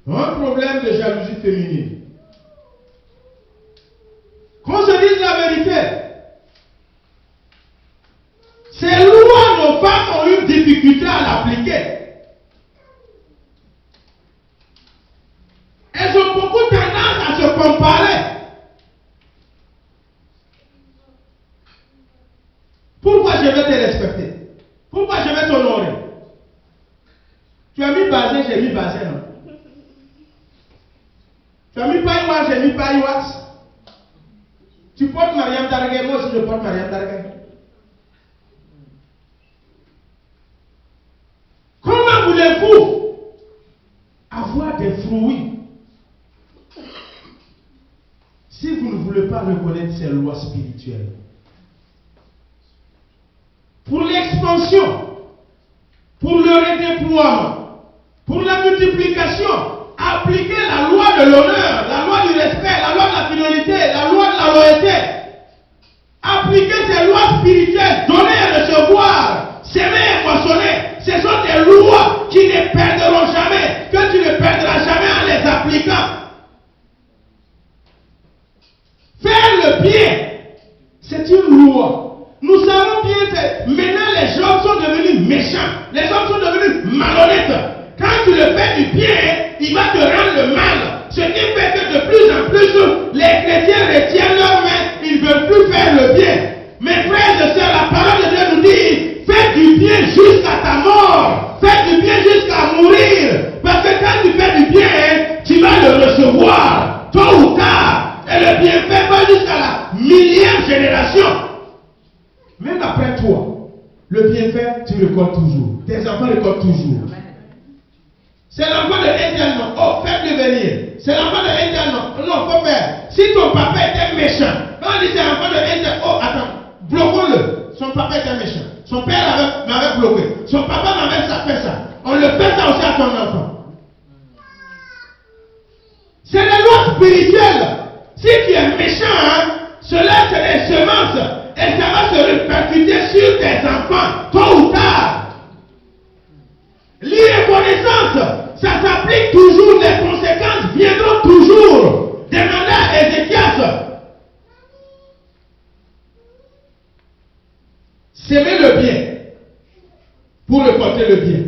un problème de jalousie féminine. Qu'on se dise la vérité. Ces lois, nos femmes ont une difficulté à l'appliquer. Elles ont beaucoup tendance à se comparer. Pourquoi je vais te respecter? Pourquoi je vais t'honorer? Tu as mis basé, j'ai mis basé, non? Tu as mis païwas, j'ai mis païwas. Tu portes Mariam Dargué, moi aussi je porte Mariam Dargué. Comment voulez-vous avoir des fruits si vous ne voulez pas reconnaître ces lois spirituelles? Pour l'expansion, pour le redéploiement, pour la multiplication, appliquez la loi de l'honneur, la loi du respect, la loi de la fidélité, la loi de la loyauté. Appliquez ces lois spirituelles, donner et recevoir, s'aimer et moissonner. Ce sont des lois qui ne perdront jamais, que tu ne perdras jamais en les appliquant. Faire le bien, c'est une loi. Nous savons bien que maintenant les hommes sont devenus méchants, les hommes sont devenus malhonnêtes. Quand tu le fais du bien, il va te rendre le mal. Ce qui fait que de plus en plus, les chrétiens retiennent leurs mains, ils ne veulent plus faire le bien. Mes frères et sœurs, la parole de Dieu nous dit, fais du bien jusqu'à ta mort. Fais du bien jusqu'à mourir. Parce que quand tu fais du bien, tu vas le recevoir, tôt ou tard. Et le bienfait va jusqu'à la millième génération. Même après toi, le bienfait, tu récoltes toujours. Tes enfants récoltent toujours. C'est l'enfant de Indian, non. Oh, fais-le venir. C'est l'enfant de Indian, non. Non, faut faire. Si ton papa était méchant, quand on dit c'est l'enfant de Indian, oh, attends, bloquons-le. Son papa était méchant. Son père m'avait bloqué. Son papa m'avait fait ça. On le fait ça aussi à ton enfant. C'est la loi spirituelle. Si tu es méchant, hein, cela c'est des semences. Et ça va se répercuter sur tes enfants, tôt ou tard. L'irreconnaissance, ça s'applique toujours, les conséquences viendront toujours. Demandez à Ézéchias. S'aimer le bien pour récolter le bien.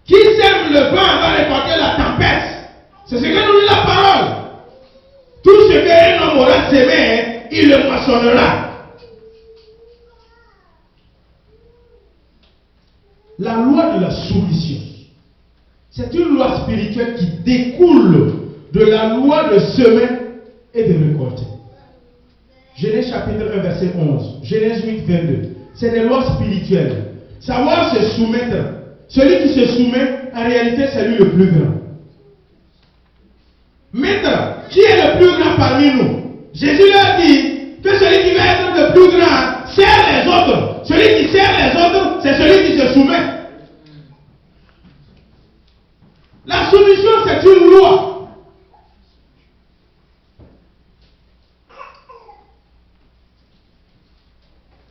Qui sème le vent va récolter la tempête. C'est ce que nous dit la parole. Tout ce qu'un homme aura sémé, il le moissonnera. La loi de la soumission, c'est une loi spirituelle qui découle de la loi de semer et de récolter. Genèse chapitre 1 verset 11, Genèse 8 22. C'est des lois spirituelles. Savoir se soumettre. Celui qui se soumet, en réalité, c'est lui le plus grand. Maître, qui est le plus grand parmi nous? Jésus leur dit que celui qui va être le plus grand sert les autres. Celui qui sert les autres, c'est celui qui se soumet. La soumission, c'est une loi.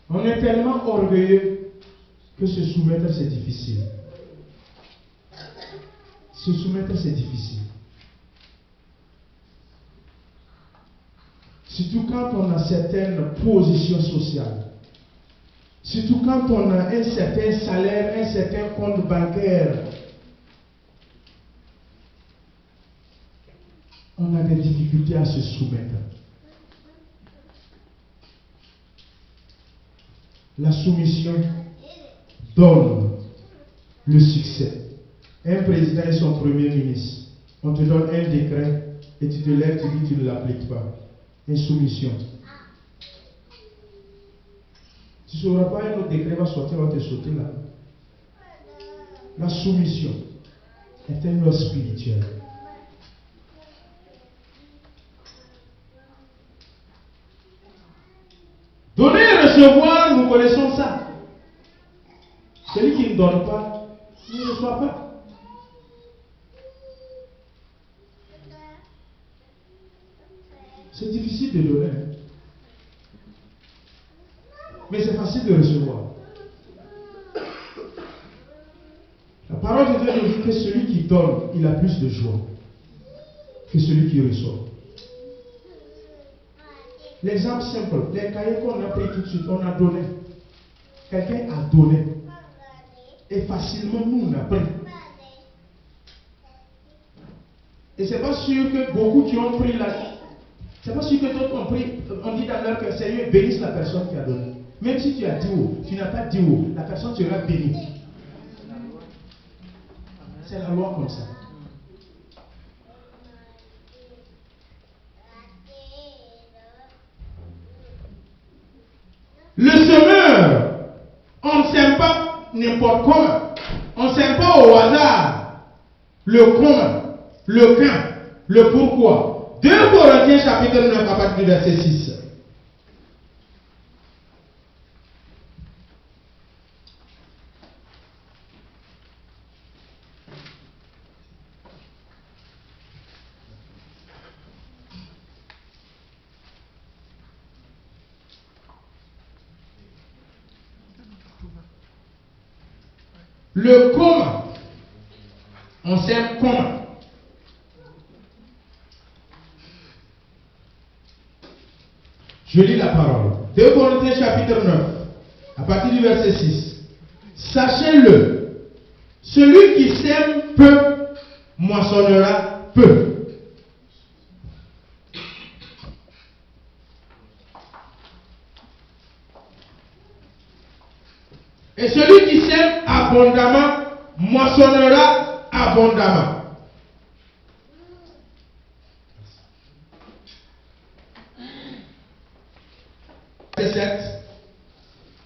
On est tellement orgueilleux que se soumettre, c'est difficile. Se soumettre, c'est difficile. Surtout quand on a certaines positions sociales. Surtout quand on a un certain salaire, un certain compte bancaire. On a des difficultés à se soumettre. La soumission donne le succès. Un président et son premier ministre. On te donne un décret et tu te lèves, tu dis que tu ne l'appliques pas. Insoumission. Tu ne sauras pas un autre décret va sortir, on va te sauter là. La soumission est une loi spirituelle. Donner et recevoir, nous connaissons ça. Celui qui ne donne pas, ne reçoit pas. C'est difficile de donner. Mais c'est facile de recevoir. La parole de Dieu nous dit que celui qui donne donne, il a plus de joie que celui qui reçoit. L'exemple simple, les cahiers qu'on a pris tout de suite, on a donné. Quelqu'un a donné. Et facilement, nous, on a pris. Et c'est pas sûr que beaucoup qui ont pris là. C'est pas sûr que d'autres ont pris. On dit dans leur cœur, Seigneur, bénisse la personne qui a donné. Même si tu as dit où, tu n'as pas dit où, la personne sera bénie. C'est la loi comme ça. Le semeur, on ne sème pas n'importe comment. On ne sème pas au hasard. Le comment, le quand, le pourquoi. 2 Corinthiens chapitre 9 à partir du verset 6. Le comment. On sait comment. Je lis la parole. 2 Corinthiens chapitre 9, à partir du verset 6. Sachez-le, celui qui sème peu, moissonnera peu. Et celui qui sème abondamment, moissonnera abondamment. Verset 7.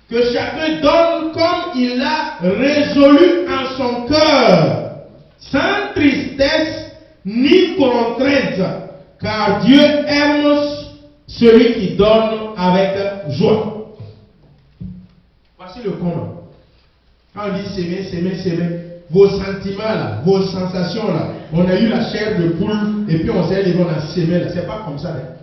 Que chacun donne comme il l'a résolu en son cœur, sans tristesse ni contrainte, car Dieu aime celui qui donne avec joie. Voici le comment. Quand on dit s'aimer, vos sentiments là, vos sensations là, on a eu la chair de poule et puis on s'est levé, on a s'aimé là. C'est pas comme ça. Hein?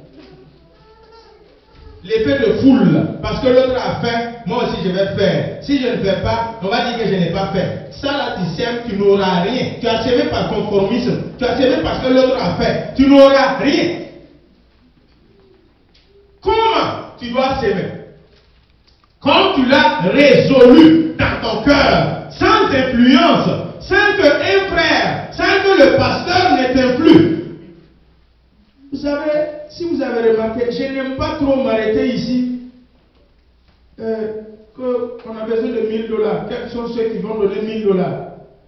L'effet de foule là, parce que l'autre a fait, moi aussi je vais faire. Si je ne fais pas, on va dire que je n'ai pas fait. Ça là, tu sèmes, tu n'auras rien. Tu as sémé par conformisme. Tu as sémé parce que l'autre a fait. Tu n'auras rien. Comment tu dois s'aimer? Quand tu l'as résolu dans ton cœur, sans influence, sans que un frère, sans que le pasteur ne t'influe. Vous savez, si vous avez remarqué, je n'aime pas trop m'arrêter ici. Qu'on a besoin de $1000. Quels sont ceux qui vont donner $1000?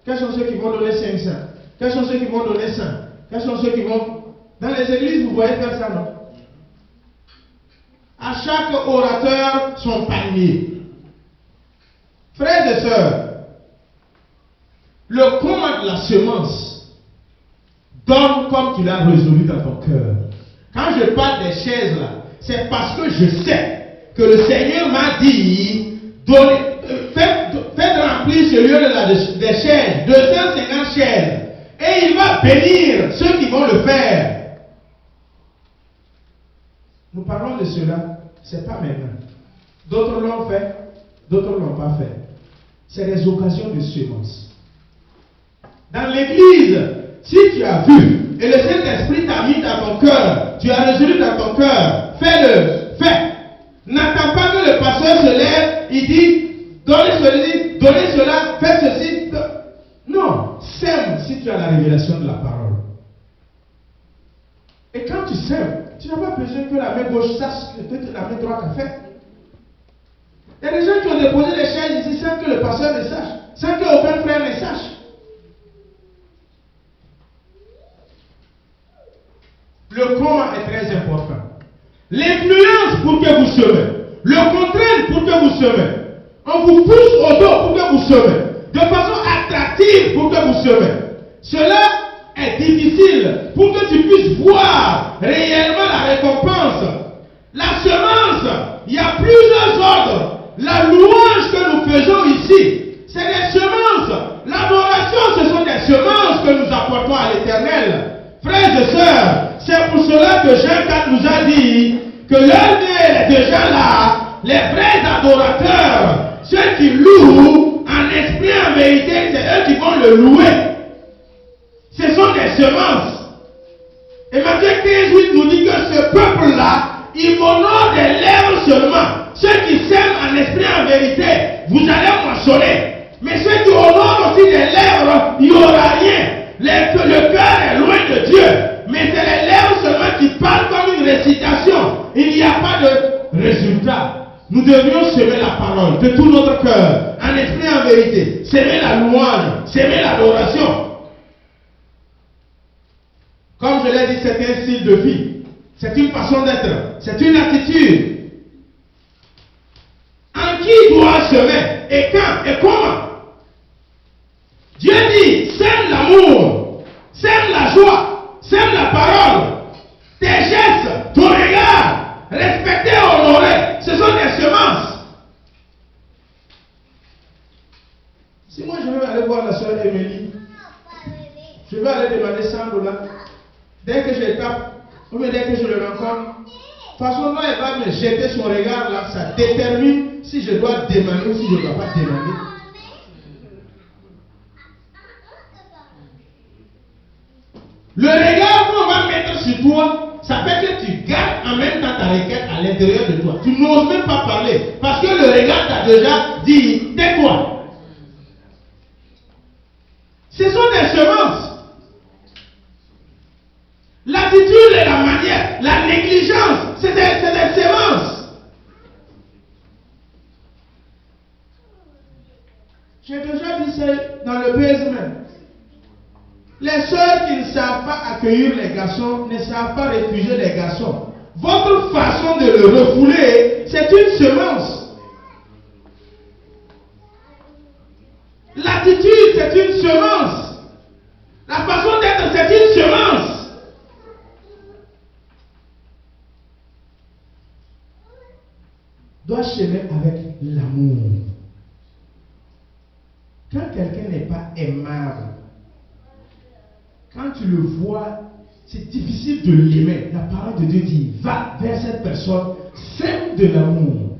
Quels sont ceux qui vont donner 500? Quels sont ceux qui vont donner 100? Quels sont ceux qui vont... Dans les églises, vous voyez faire ça, non? À chaque orateur, son panier. Frères et sœurs, le comment de la semence donne comme tu l'as résolu dans ton cœur. Quand je parle des chaises là, c'est parce que je sais que le Seigneur m'a dit, faites remplir ce lieu là des chaises, 250 chaises, et il va bénir ceux qui vont le faire. Nous parlons de cela, c'est pas maintenant. D'autres l'ont fait, d'autres ne l'ont pas fait. C'est des occasions de semences. Dans l'église, si tu as vu, et le Saint-Esprit t'a mis dans ton cœur, tu as résolu dans ton cœur, fais-le, fais. N'attends pas que le pasteur se lève, il dit, donnez cela, faites ceci. Non, sème si tu as la révélation de la parole. Et quand tu sèmes, tu n'as pas besoin que la main gauche sache ce que la main droite a fait. Il y a des gens qui ont déposé des chaises ici sans que le pasteur ne sache, sans qu'aucun frère ne sache. Le comment est très important. L'influence pour que vous semez. Le contrainte pour que vous semez. On vous pousse au dos pour que vous semez. De façon attractive pour que vous semez. Cela est difficile pour que tu puisses voir réellement la récompense. La semence, il y a plusieurs ordres. La louange que nous faisons ici, c'est des semences. L'adoration, ce sont des semences que nous apportons à l'Éternel. Frères et sœurs, c'est pour cela que Jean 4 nous a dit que l'heure est déjà là, les vrais adorateurs, ceux qui louent en esprit et en vérité, c'est eux qui vont le louer. Ce sont des semences. Et Matthieu 15:8 nous dit que ce peuple-là, il m'honore des lèvres seulement. Ceux qui s'aiment en esprit et en vérité, vous allez moissonner. Mais ceux qui honorent aussi des lèvres, il n'y aura rien. Le cœur est loin de Dieu. Mais c'est les lèvres seulement qui parlent comme une récitation. Il n'y a pas de résultat. Nous devrions semer la parole de tout notre cœur, en esprit et en vérité. Semer la louange, semer l'adoration. Comme je l'ai dit, c'est un style de vie. C'est une façon d'être. C'est une attitude. En qui doit semer? Et quand? Et comment? Dieu dit, sème l'amour, sème la joie, sème la parole, tes gestes, ton regard, respecter et honorer, ce sont des semences. Si moi je veux aller voir la soeur Émilie, je vais aller demander 100 $. Dès que je tape, ou bien dès que je le rencontre, de toute façon, là, elle va me jeter son regard là, ça détermine si je dois demander ou si je ne dois pas demander. Le regard qu'on va mettre sur toi, ça fait que tu gardes en même temps ta requête à l'intérieur de toi. Tu n'oses même pas parler parce que le regard t'a déjà dit, tais-toi. Ce sont des semences. L'attitude et la manière, la négligence, c'est des semences. J'ai déjà dit ça dans le basement. Les sœurs qui ne savent pas accueillir les garçons ne savent pas refuser les garçons. Votre façon de le refouler, c'est une semence. L'attitude, c'est une semence. La façon d'être, c'est une semence. Doit semer avec l'amour. Quand quelqu'un n'est pas aimable, quand tu le vois, c'est difficile de l'aimer. La parole de Dieu dit, va vers cette personne, sème de l'amour.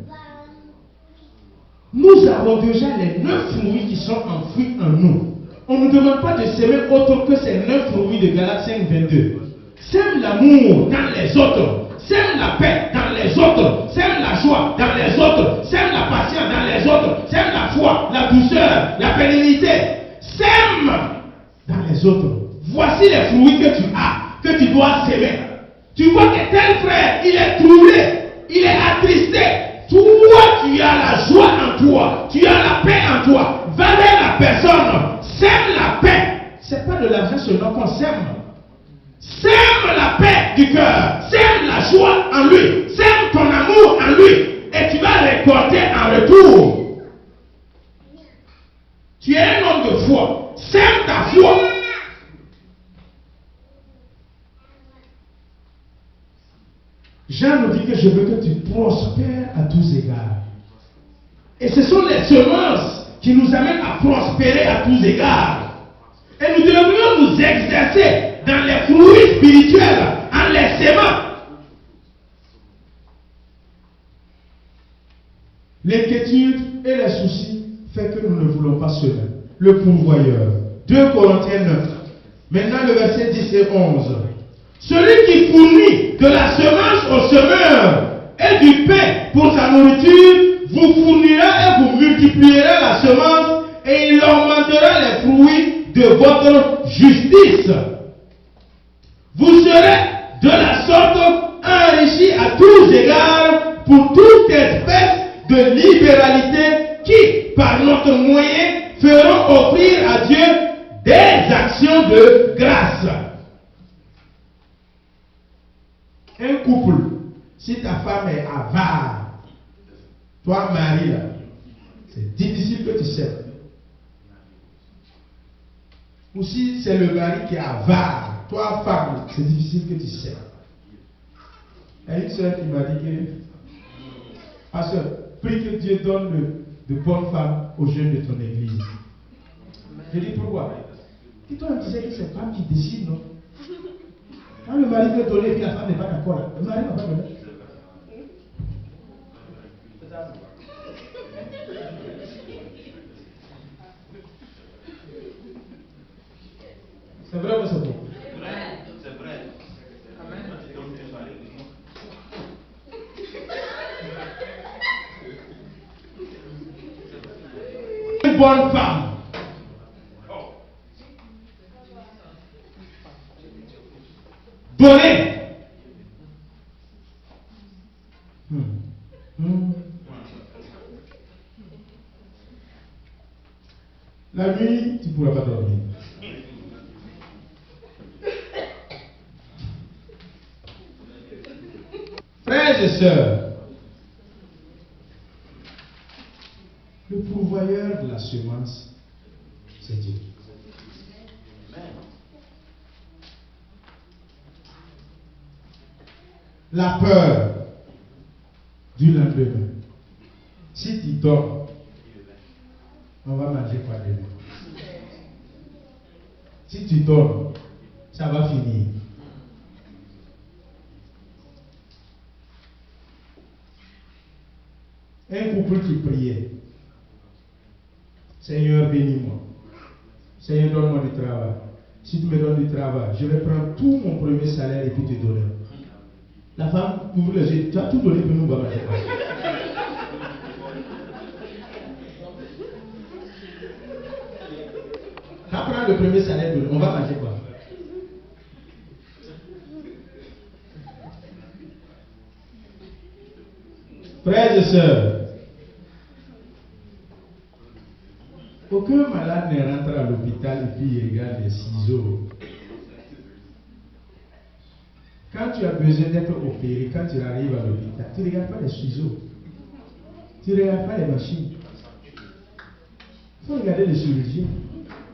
Nous avons déjà les 9 fruits qui sont enfouis en nous. On ne nous demande pas de s'aimer autre que ces 9 fruits de Galates 5:22. Sème l'amour dans les autres. Sème la paix dans les autres. Sème la joie dans les autres. Sème la patience dans les autres. Sème la foi, la douceur, la pénibilité. Sème dans les autres. Voici les fruits que tu as, que tu dois s'aimer. Tu vois que tel frère, il est troublé, il est attristé. Toi, tu as la joie en toi, tu as la paix en toi. Va vers la personne, sème la paix. C'est pas de l'argent seulement qu'on sème. Sème la paix du cœur, sème la joie en lui, sème ton amour en lui, et tu vas récolter en retour. Tu es un homme de foi, sème ta foi. Jean nous dit que je veux que tu prospères à tous égards. Et ce sont les semences qui nous amènent à prospérer à tous égards. Et nous devrions nous exercer dans les fruits spirituels en les sémant. L'inquiétude et les soucis fait que nous ne voulons pas cela. Le pourvoyeur. 2 Corinthiens 9. Maintenant le verset 10 et 11. Celui qui fournit de la semence au semeur et du pain pour sa nourriture, vous fournira et vous multipliera la semence et il augmentera les fruits de votre justice. Vous serez de la sorte enrichis à tous égards pour toute espèce de libéralité qui, par notre moyen, feront offrir à Dieu des actions de grâce. Un couple, si ta femme est avare, toi mari là, c'est difficile que tu sèmes. Ou si c'est le mari qui est avare, toi femme, c'est difficile que tu sèmes. Il y a une soeur qui m'a dit que, pasteur, prie que Dieu donne de bonnes femmes aux jeunes de ton église. Je dis pourquoi? Et toi, tu sais que c'est femme qui décide, non? Quand le mari veut donner et la femme n'est pas d'accord, le mari ne va pas donner. C'est vrai ou c'est bon? C'est vrai. Une bonne femme. Donner. La nuit, tu ne pourras pas dormir. Frères et sœurs, le pourvoyeur de la semence, c'est Dieu. La peur du lendemain. Si tu dors, on va manger quoi demain? Si tu dors, ça va finir. Un couple qui priait. Seigneur, bénis-moi. Seigneur, donne-moi du travail. Si tu me donnes du travail, je vais prendre tout mon premier salaire et puis te donner. La femme ouvre les yeux. Tu as tout donné pour nous, on va manger quoi? Tu vas prendre le premier salaire, on va manger quoi? Frères et sœurs, aucun malade ne rentre à l'hôpital et puis il regarde les ciseaux. Quand tu as besoin d'être opéré, quand tu arrives à l'hôpital, tu ne regardes pas les ciseaux. Tu ne regardes pas les machines. Il faut regarder les chirurgiens.